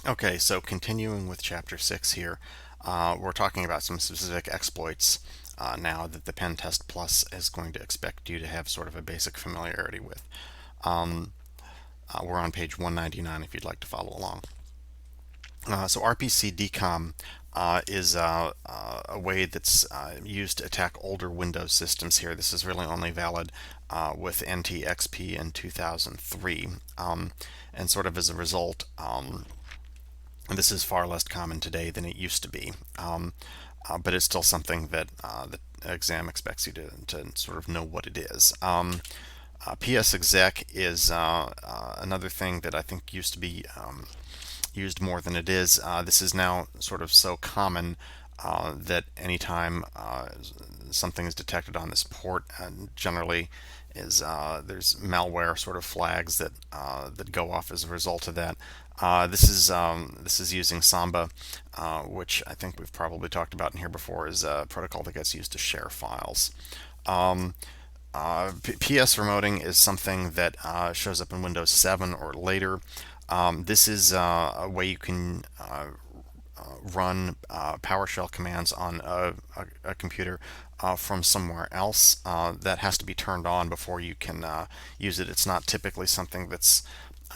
Okay, so continuing with Chapter 6 here, we're talking about some specific exploits now that the Pen Test Plus is going to expect you to have sort of a basic familiarity with. Um, we're on page 199 if you'd like to follow along. So RPC decom is a way that's used to attack older Windows systems here. This is really only valid with NT XP in 2003. And sort of as a result, this is far less common today than it used to be, but it's still something that the exam expects you to sort of know what it is. PS exec is another thing that I think used to be used more than it is. This is now sort of so common that anytime something is detected on this port, generally is there's malware sort of flags that go off as a result of that. This is using Samba, which I think we've probably talked about in here before, is a protocol that gets used to share files. PS remoting is something that shows up in Windows 7 or later. This is a way you can run PowerShell commands on a computer from somewhere else. That has to be turned on before you can use it. It's not typically something that's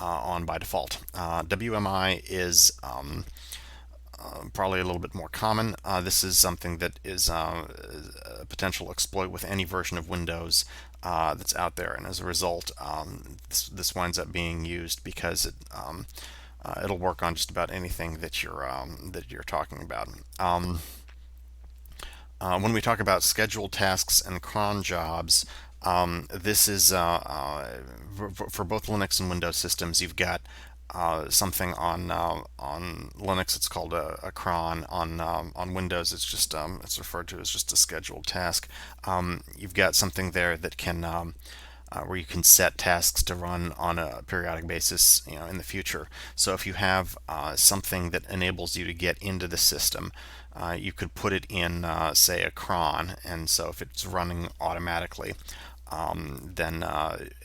on by default. WMI is probably a little bit more common. This is something that is a potential exploit with any version of Windows that's out there, and as a result, this winds up being used because it'll work on just about anything that you're talking about. When we talk about scheduled tasks and cron jobs, this is for both Linux and Windows systems. You've got something on Linux. It's called a cron. On Windows, it's referred to as just a scheduled task. You've got something there that can where you can set tasks to run on a periodic basis, in the future. So if you have something that enables you to get into the system, you could put it in, say, a cron, and so if it's running automatically, then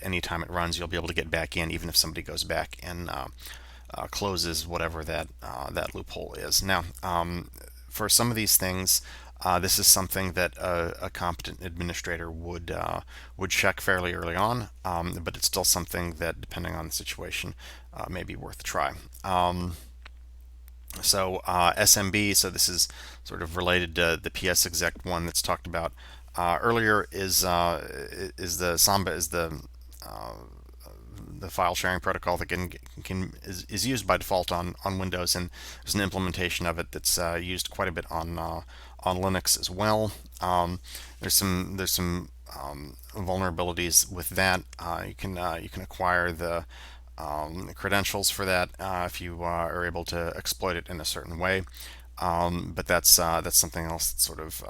anytime it runs, you'll be able to get back in, even if somebody goes back and closes whatever that loophole is. Now, for some of these things, this is something that a competent administrator would check fairly early on, but it's still something that, depending on the situation, may be worth a try. SMB, so this is sort of related to the PS exec one that's talked about earlier. Is the Samba is the file sharing protocol that is used by default on Windows, and there's an implementation of it that's used quite a bit on Linux as well. There's some vulnerabilities with that. You can acquire the credentials for that if you are able to exploit it in a certain way. But that's something else that's sort of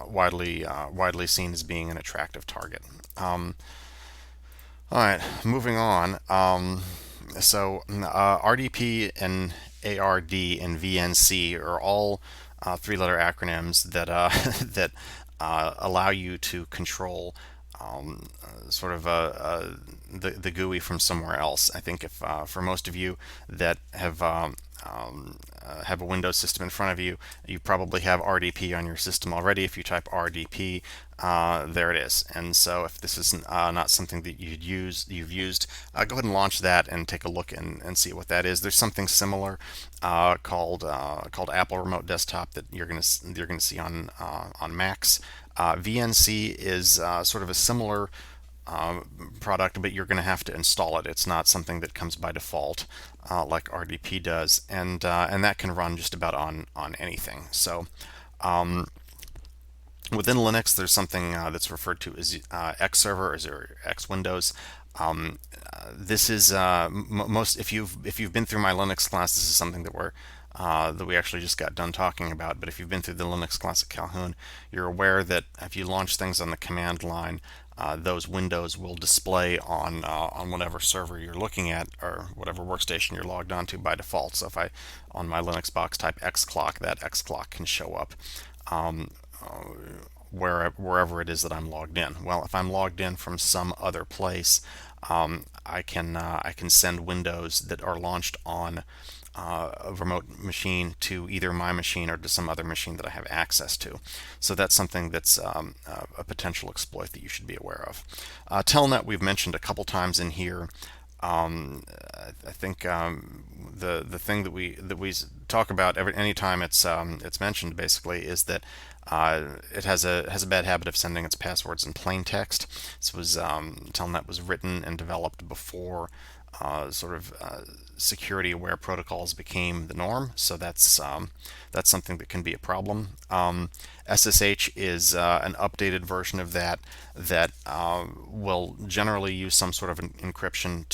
widely seen as being an attractive target. All right, moving on. RDP and ARD and VNC are all three-letter acronyms that that allow you to control sort of the GUI from somewhere else. I think if for most of you that have a Windows system in front of you, you probably have RDP on your system already. If you type RDP, there it is. And so if this is not something that you've used, go ahead and launch that and take a look and see what that is. There's something similar called Apple Remote Desktop that you're gonna see on Macs. VNC is sort of a similar product, but you're going to have to install it. It's not something that comes by default like RDP does, and that can run just about on anything. So within Linux, there's something that's referred to as X Server or X Windows. This is most if you've been through my Linux class, this is something that we actually just got done talking about. But if you've been through the Linux class at Calhoun, you're aware that if you launch things on the command line, those windows will display on whatever server you're looking at or whatever workstation you're logged onto by default. So if I on my Linux box type xclock, that xclock can show up wherever it is that I'm logged in. Well, if I'm logged in from some other place, I can send windows that are launched on a remote machine to either my machine or to some other machine that I have access to. So that's something that's a potential exploit that you should be aware of. Telnet we've mentioned a couple times in here. I think the thing that we talk about any time it's mentioned basically is that it has a bad habit of sending its passwords in plain text. Telnet was written and developed before security aware protocols became the norm, so that's something that can be a problem. SSH is an updated version of that will generally use some sort of encryption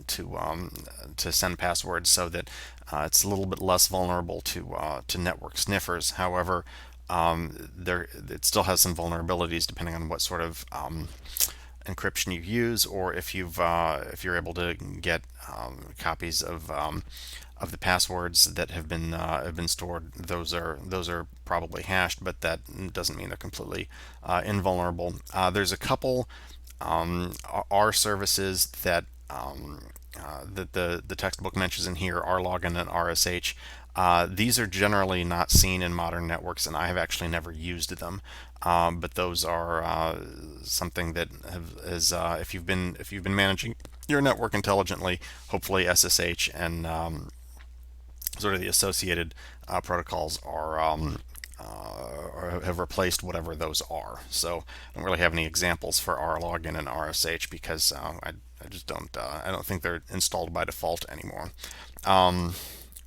to send passwords, so that it's a little bit less vulnerable to network sniffers. However, it still has some vulnerabilities depending on what sort of encryption you use, or if you're able to get copies of the passwords that have been stored. Those are probably hashed, but that doesn't mean they're completely invulnerable. There's a couple R services that that the textbook mentions in here, rlogin and RSH. These are generally not seen in modern networks, and I have actually never used them. But those are something that is if you've been managing your network intelligently, hopefully SSH and sort of the associated protocols are or have replaced whatever those are. So I don't really have any examples for rlogin and RSH because I just don't I don't think they're installed by default anymore.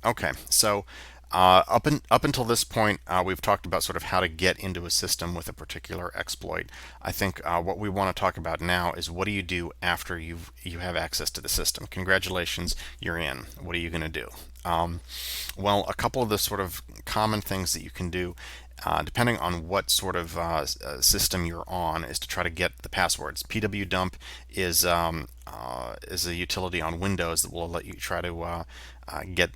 Okay, so up until this point, we've talked about sort of how to get into a system with a particular exploit. I think what we want to talk about now is what do you do after you have access to the system. Congratulations, you're in. What are you going to do? Well, a couple of the sort of common things that you can do, depending on what sort of system you're on, is to try to get the passwords. pwdump is a utility on Windows that will let you try to get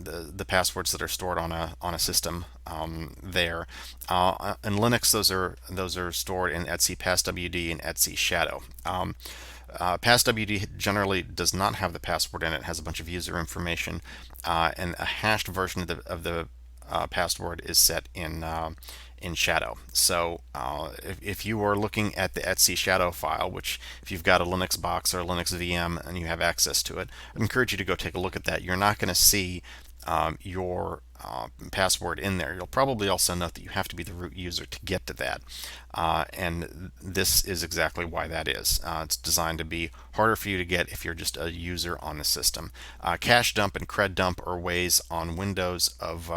the passwords that are stored on a system there. In Linux, those are stored in etc passwd and etc shadow. Passwd generally does not have the password in it. It has a bunch of user information, and a hashed version of the password is set in shadow. So if you are looking at the etc shadow file, which if you've got a Linux box or a Linux VM and you have access to it, I encourage you to go take a look at that. You're not going to see your password in there. You'll probably also note that you have to be the root user to get to that, and this is exactly why that is. It's designed to be harder for you to get if you're just a user on the system. Cache dump and cred dump are ways on Windows of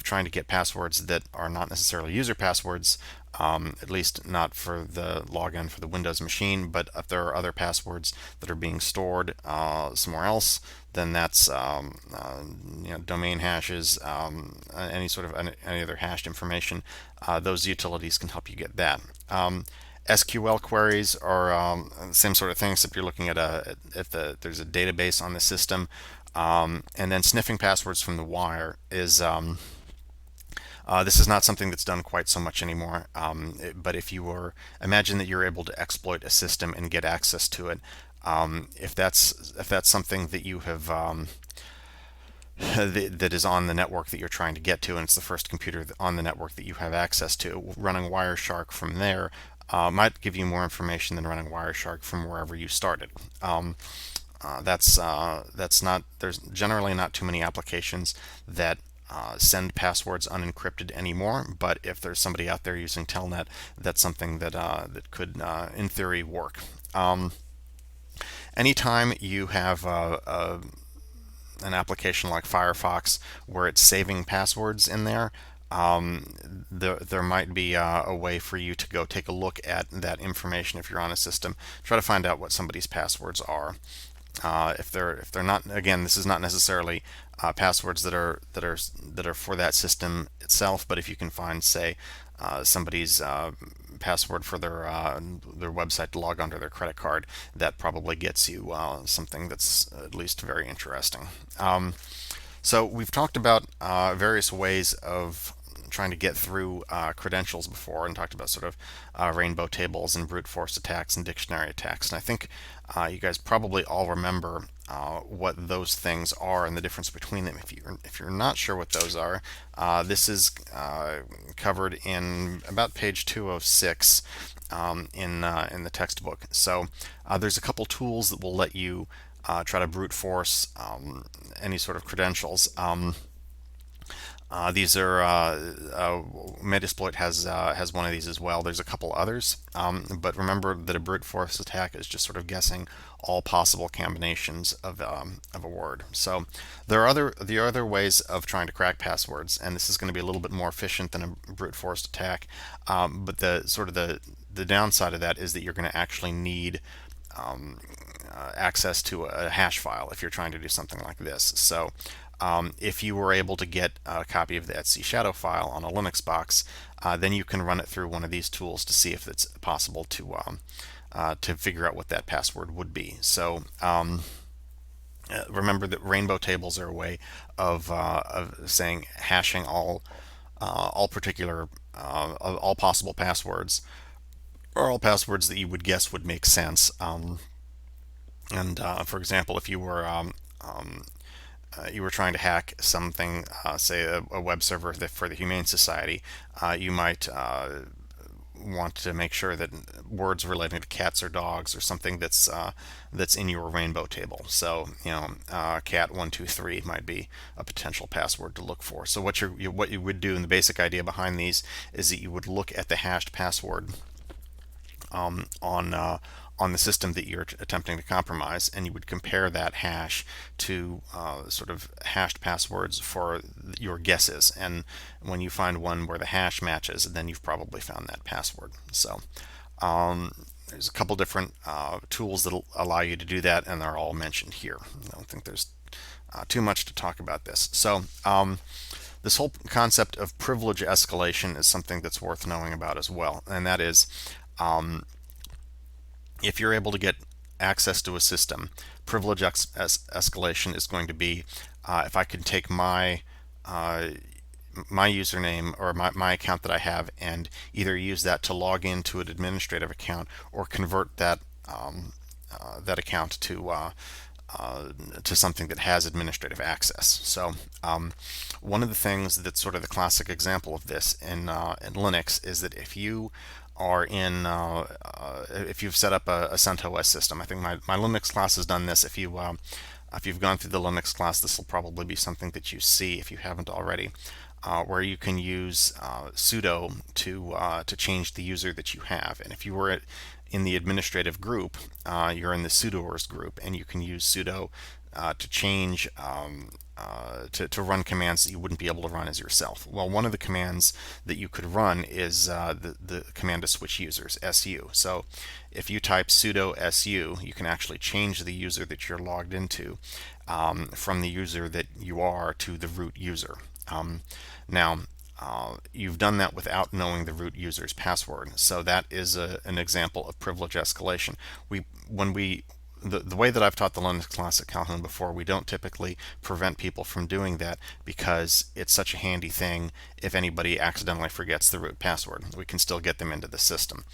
trying to get passwords that are not necessarily user passwords, at least not for the login for the Windows machine. But if there are other passwords that are being stored somewhere else, then that's domain hashes, any other hashed information. Those utilities can help you get that. SQL queries are the same sort of thing, except you're looking at if there's a database on the system. And then sniffing passwords from the wire is this is not something that's done quite so much anymore. But if you imagine that you're able to exploit a system and get access to it, if that's something that you have that is on the network that you're trying to get to, and it's the first computer on the network that you have access to, running Wireshark from there might give you more information than running Wireshark from wherever you started. That's not. There's generally not too many applications that send passwords unencrypted anymore. But if there's somebody out there using Telnet, that's something that that could, in theory, work. Anytime you have an application like Firefox where it's saving passwords in there, there might be a way for you to go take a look at that information if you're on a system. Try to find out what somebody's passwords are. If they're not, again, this is not necessarily passwords that are for that system itself, but if you can find, say, somebody's password for their website to log onto their credit card, that probably gets you something that's at least very interesting. So we've talked about various ways of trying to get through credentials before and talked about sort of rainbow tables and brute force attacks and dictionary attacks. And I think you guys probably all remember what those things are and the difference between them. If you're not sure what those are, this is covered in about page 206 in the textbook. So there's a couple tools that will let you try to brute force any sort of credentials. These are Metasploit has one of these as well. There's a couple others, but remember that a brute force attack is just sort of guessing all possible combinations of a word. So there are other ways of trying to crack passwords, and this is going to be a little bit more efficient than a brute force attack. But the downside of that is that you're going to actually need access to a hash file if you're trying to do something like this. So if you were able to get a copy of the etc shadow file on a Linux box, then you can run it through one of these tools to see if it's possible to figure out what that password would be. So remember that rainbow tables are a way of saying hashing all particular all possible passwords, or all passwords that you would guess would make sense. For example, if you were trying to hack something, say a web server for the Humane Society, you might want to make sure that words relating to cats or dogs or something that's in your rainbow table. So cat 123 might be a potential password to look for. So what you would do, and the basic idea behind these is that you would look at the hashed password on the system that you're attempting to compromise, and you would compare that hash to sort of hashed passwords for your guesses. And when you find one where the hash matches, then you've probably found that password. So there's a couple different tools that allow you to do that, and they're all mentioned here. I don't think there's too much to talk about this. So this whole concept of privilege escalation is something that's worth knowing about as well, and that is if you're able to get access to a system, privilege escalation is going to be if I can take my username or my account that I have and either use that to log into an administrative account or convert that that account to something that has administrative access. So one of the things that's sort of the classic example of this in Linux is that if you are if you've set up a CentOS system, I think my Linux class has done this. If you've gone through the Linux class, this will probably be something that you see if you haven't already, where you can use sudo to change the user that you have. And if you were in the administrative group, you're in the sudoers group, and you can use sudo to change to run commands that you wouldn't be able to run as yourself. Well, one of the commands that you could run is the command to switch users, su. So if you type sudo su, you can actually change the user that you're logged into from the user that you are to the root user. Now, you've done that without knowing the root user's password. So that is an example of privilege escalation. The way that I've taught the Linux class at Calhoun before, we don't typically prevent people from doing that because it's such a handy thing. If anybody accidentally forgets the root password, we can still get them into the system.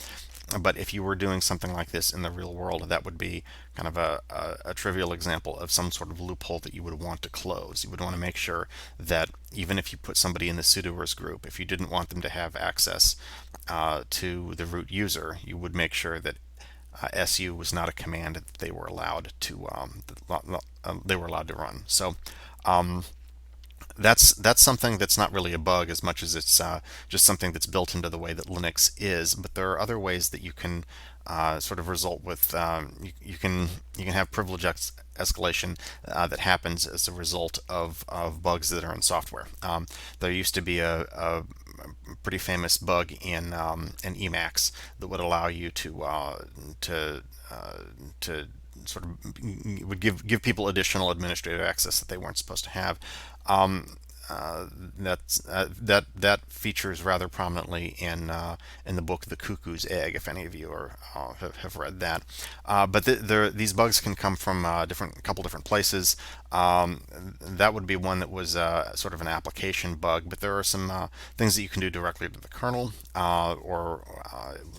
But if you were doing something like this in the real world, that would be kind of a trivial example of some sort of loophole that you would want to close. You would want to make sure that even if you put somebody in the sudoers group, if you didn't want them to have access to the root user, you would make sure that su was not a command that they were allowed to run. So that's something that's not really a bug as much as it's just something that's built into the way that Linux is. But there are other ways that you can sort of result with you can have privilege escalation that happens as a result of bugs that are in software. There used to be a pretty famous bug in Emacs that would allow you to sort of would give people additional administrative access that they weren't supposed to have. that features rather prominently in the book The Cuckoo's Egg, if any of you have read that. But these bugs can come from couple different places. That would be one that was sort of an application bug, but there are some things that you can do directly to the kernel or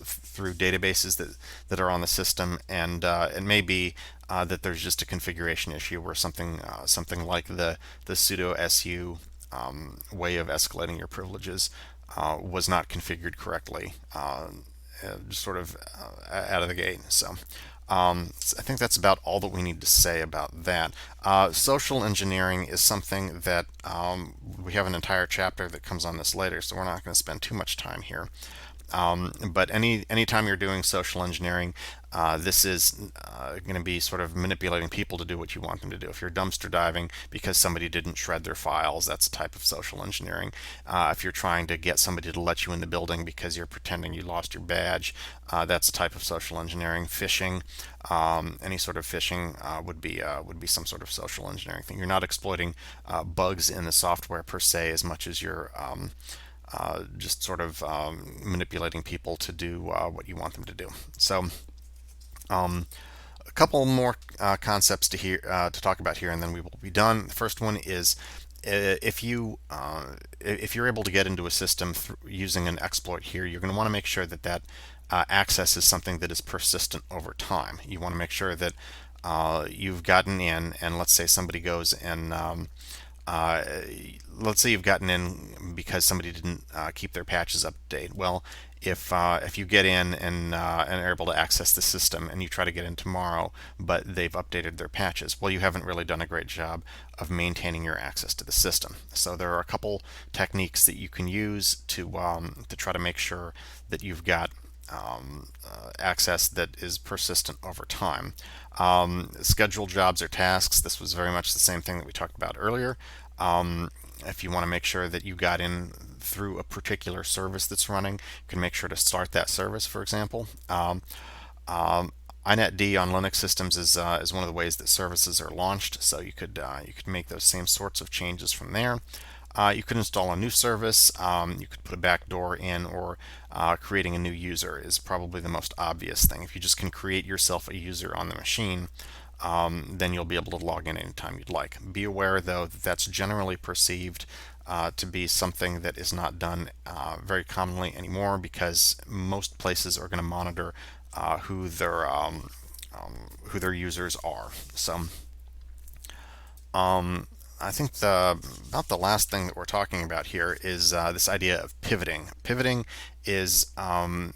through databases that are on the system, and it may be that there's just a configuration issue where something like the sudo su way of escalating your privileges was not configured correctly, just sort of out of the gate. So I think that's about all that we need to say about that. Social engineering is something that we have an entire chapter that comes on this later, so we're not going to spend too much time here. But anytime you're doing social engineering, this is going to be sort of manipulating people to do what you want them to do. If you're dumpster diving because somebody didn't shred their files, that's a type of social engineering. If you're trying to get somebody to let you in the building because you're pretending you lost your badge, that's a type of social engineering. Phishing, any sort of phishing would be some sort of social engineering thing. You're not exploiting bugs in the software per se as much as you're just sort of manipulating people to do what you want them to do. So a couple more concepts to talk about here, and then we will be done. The first one is if you're able to get into a system using an exploit here, you're going to want to make sure that access is something that is persistent over time. You want to make sure that you've gotten in, and let's say somebody goes and uh, let's say you've gotten in because somebody didn't keep their patches up to date. Well, if you get in and are able to access the system and you try to get in tomorrow, but they've updated their patches, well, you haven't really done a great job of maintaining your access to the system. So there are a couple techniques that you can use to try to make sure that you've got access that is persistent over time. Scheduled jobs or tasks. This was very much the same thing that we talked about earlier. If you want to make sure that you got in through a particular service that's running, you can make sure to start that service, for example. inetd on Linux systems is one of the ways that services are launched, so you could make those same sorts of changes from there. You could install a new service. You could put a backdoor in, or creating a new user is probably the most obvious thing. If you just can create yourself a user on the machine, then you'll be able to log in anytime you'd like. Be aware, though, that that's generally perceived to be something that is not done very commonly anymore, because most places are going to monitor who their users are. So I think about the last thing that we're talking about here is this idea of pivoting. Pivoting is talking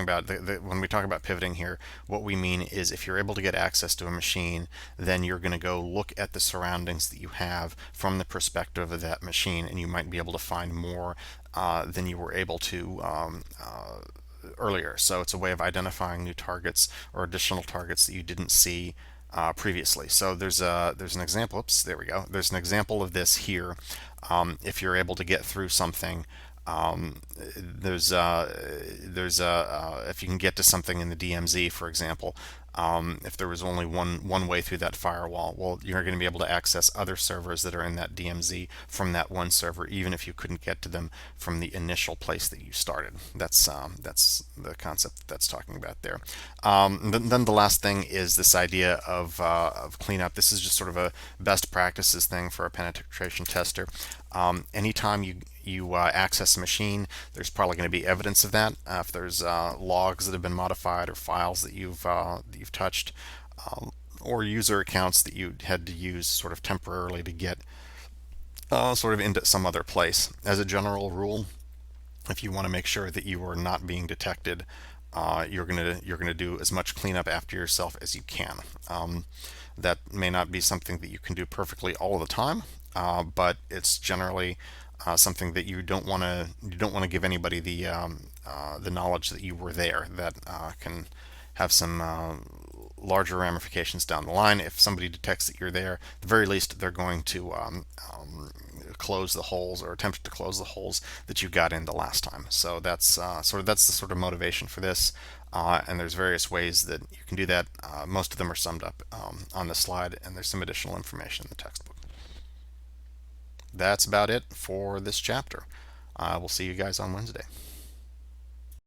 about when we talk about pivoting here, what we mean is if you're able to get access to a machine, then you're going to go look at the surroundings that you have from the perspective of that machine, and you might be able to find more than you were able to earlier. So it's a way of identifying new targets or additional targets that you didn't see previously. So there's an example. Oops, there we go. There's an example of this here. If you're able to get through something, if you can get to something in the DMZ, for example, if there was only one way through that firewall, well, you're going to be able to access other servers that are in that DMZ from that one server, even if you couldn't get to them from the initial place that you started. That's the concept that's talking about there. Then the last thing is this idea of cleanup. This is just sort of a best practices thing for a penetration tester. Anytime you access a machine, there's probably going to be evidence of that. If there's logs that have been modified, or files that you've touched, or user accounts that you had to use sort of temporarily to get sort of into some other place. As a general rule, if you want to make sure that you are not being detected, you're gonna do as much cleanup after yourself as you can. That may not be something that you can do perfectly all the time, but it's generally something that you don't want to give anybody the knowledge that you were there. That can have some larger ramifications down the line. If somebody detects that you're there, at the very least, they're going to close the holes, or attempt to close the holes that you got in the last time. So that's the sort of motivation for this. And there's various ways that you can do that. Most of them are summed up on the slide, and there's some additional information in the textbook. that's about it for this chapter. We'll see you guys on Wednesday.